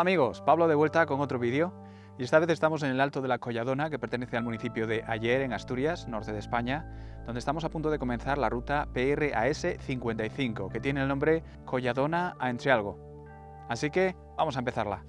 amigos, Pablo de vuelta con otro vídeo y esta vez estamos en el Alto de la Colladona, que pertenece al municipio de Aller, en Asturias, norte de España, donde estamos a punto de comenzar la ruta PRAS 55, que tiene el nombre Colladona a Entrialgo. Así que vamos a empezarla.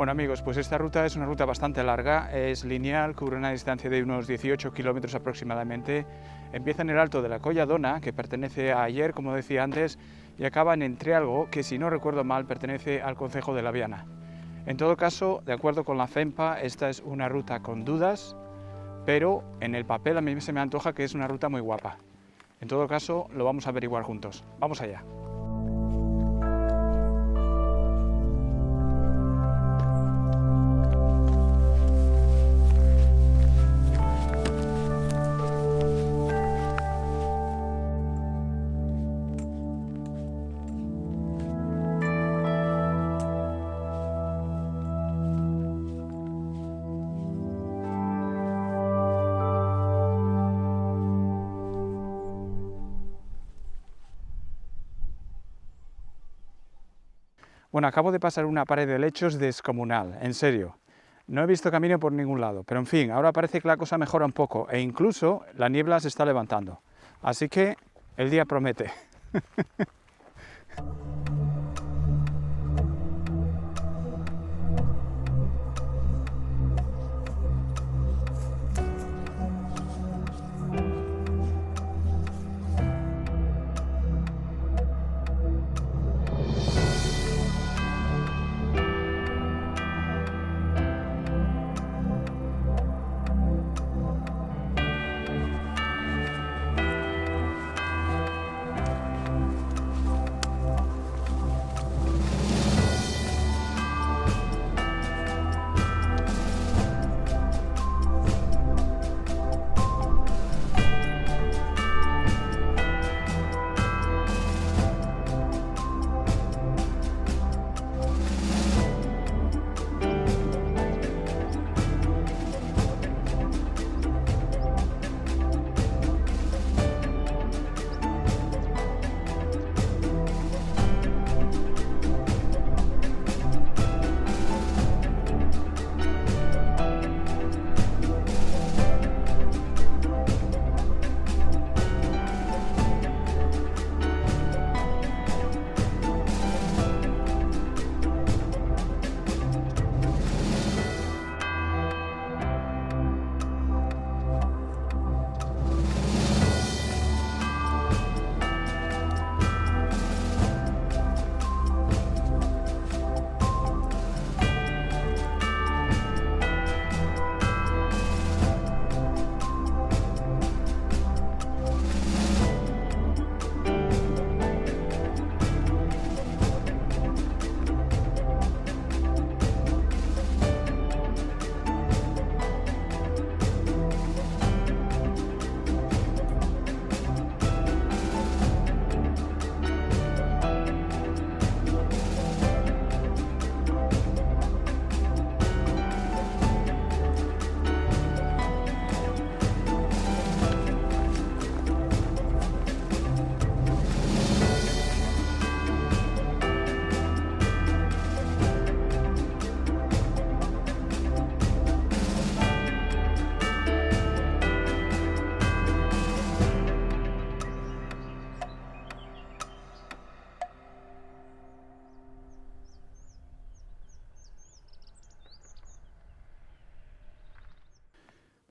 Bueno amigos, pues esta ruta es una ruta bastante larga, es lineal, cubre una distancia de unos 18 kilómetros aproximadamente. Empieza en el Alto de la Colladona, que pertenece a Aller, como decía antes, y acaba en Entrialgo, que si no recuerdo mal pertenece al concejo de La Viana. En todo caso, de acuerdo con la FEMPA, esta es una ruta con dudas, pero en el papel a mí se me antoja que es una ruta muy guapa. En todo caso, lo vamos a averiguar juntos. Vamos allá. Bueno, acabo de pasar una pared de lechos descomunal, en serio. No he visto camino por ningún lado, pero en fin, ahora parece que la cosa mejora un poco e incluso la niebla se está levantando. Así que el día promete.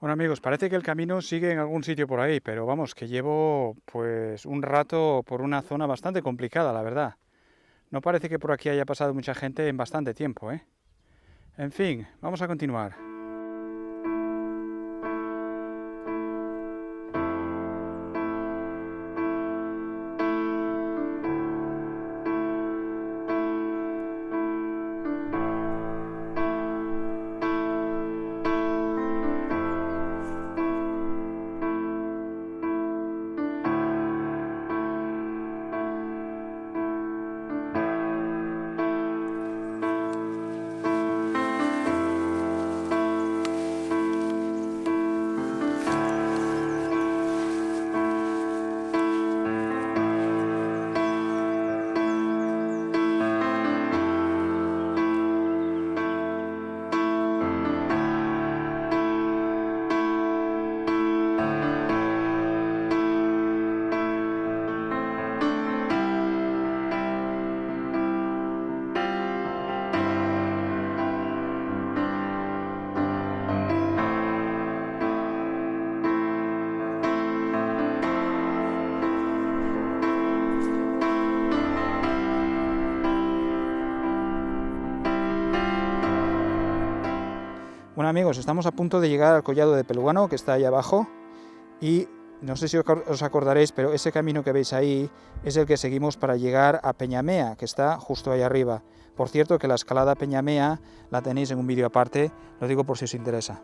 Bueno amigos, parece que el camino sigue en algún sitio por ahí, pero vamos, que llevo pues un rato por una zona bastante complicada, la verdad. No parece que por aquí haya pasado mucha gente en bastante tiempo, ¿eh? En fin, vamos a continuar. Bueno amigos, estamos a punto de llegar al collado de Peluano, que está ahí abajo, y no sé si os acordaréis, pero ese camino que veis ahí es el que seguimos para llegar a Peñamea, que está justo ahí arriba. Por cierto, que la escalada a Peñamea la tenéis en un vídeo aparte, lo digo por si os interesa.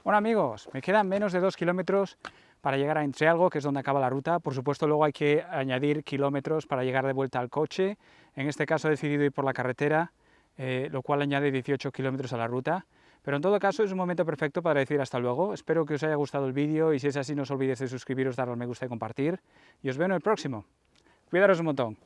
Bueno amigos, me quedan menos de 2 kilómetros para llegar a Entrealgo, que es donde acaba la ruta. Por supuesto luego hay que añadir kilómetros para llegar de vuelta al coche. En este caso he decidido ir por la carretera, lo cual añade 18 kilómetros a la ruta. Pero en todo caso es un momento perfecto para decir hasta luego. Espero que os haya gustado el vídeo y si es así no os olvidéis de suscribiros, darle al me gusta y compartir. Y os veo en el próximo. Cuidaros un montón.